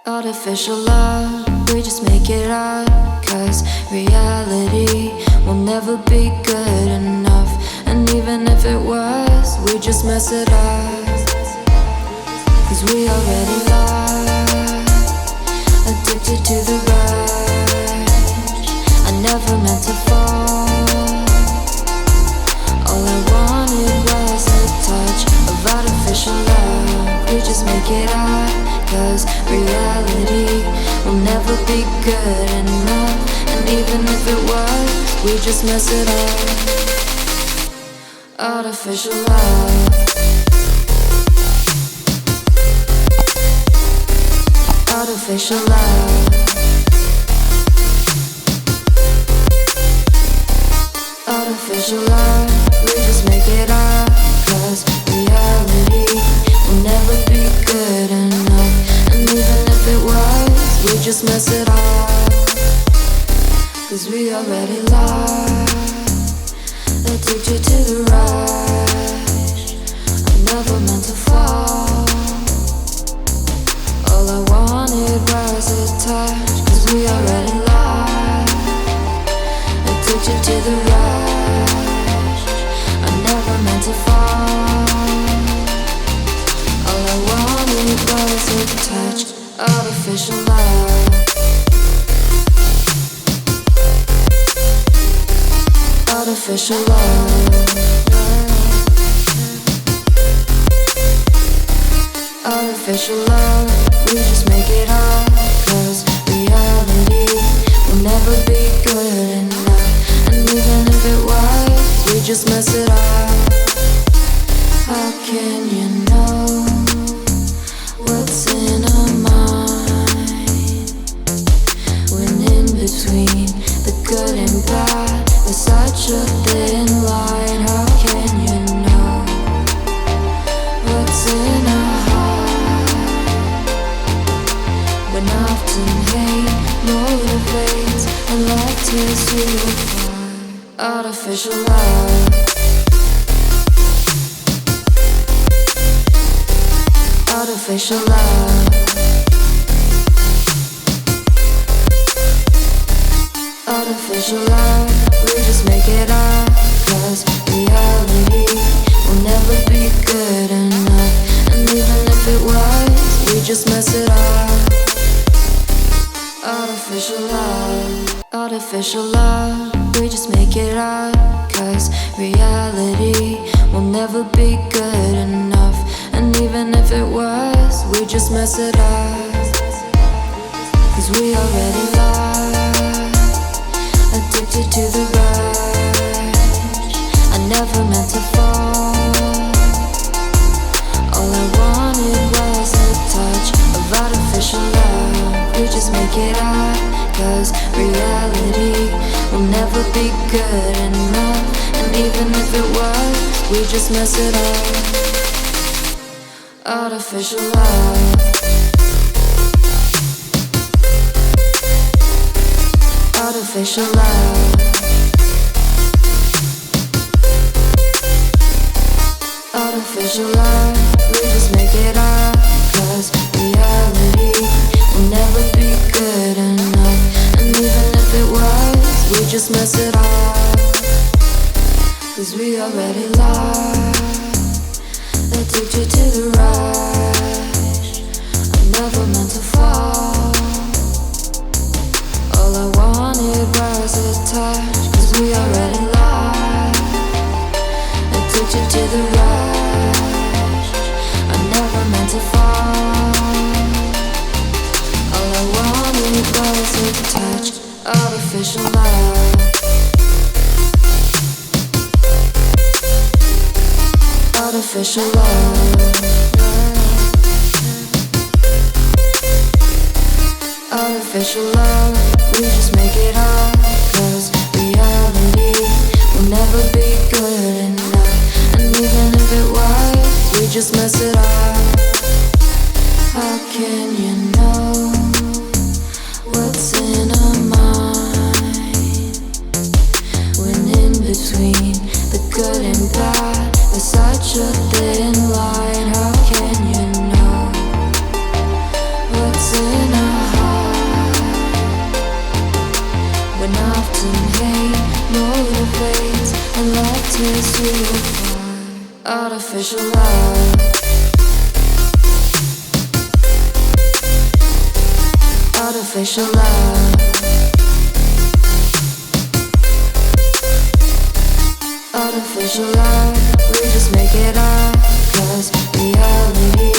Artificial love, we just make it up. Cause reality will never be good enough. And even if it was, we just mess it up. Cause we already lost, addicted to the rush. I never meant to fall. All I wanted was a touch of artificial love. We just make it up. Cause reality will never be good enough. And even if it was, we just mess it up. Artificial love. Artificial love. Artificial love. We just make it up. Cause reality will never be good enough. And even if it was, we just mess it up. Cause we already lost, addicted to the rush. I never meant to fall. All I wanted was a touch. Cause we already lost, addicted to the rush. I never meant to fall. All I wanted was a touch. Artificial love. Artificial love. Artificial love. We just make it up. Cause reality will never be good enough. And even if it was, we just mess it up. How can you know what's in our mind? When in between the good and bad, there's such a thin line. How can you know what's in our heart? When often hate motivates and love tears you apart. Artificial love. Artificial love. Artificial love. We just make it up. Cause reality will never be good enough. And even if it was, we just mess it up. Artificial love. Artificial love. We just make it up. Cause reality will never be good enough. And even if it was, we just mess it up. Cause we already lost, addicted to the rush. I never meant to fall. All I wanted was a touch of artificial love. We just make it up. Cause reality will never be good enough. And even if it was, we just mess it up. Artificial love. Artificial love. Artificial love. We just make it up. Cause reality will never be good enough. And even if it was, we just mess it up. Cause we already lost, addicted to the rush. I never meant to fall. All I wanted was a touch. Cause we already lost, addicted to the rush. I never meant to fall. All I wanted was a touch. Artificial love. Artificial love. Artificial love. We just make it up. Cause reality will never be good enough. And even if it was, we just mess it up. How can you know what's in our mind? When in between the good and bad, there's such a thin line. How can you know what's in our miss you for artificial love. Artificial love. Artificial love. We just make it up, 'cause reality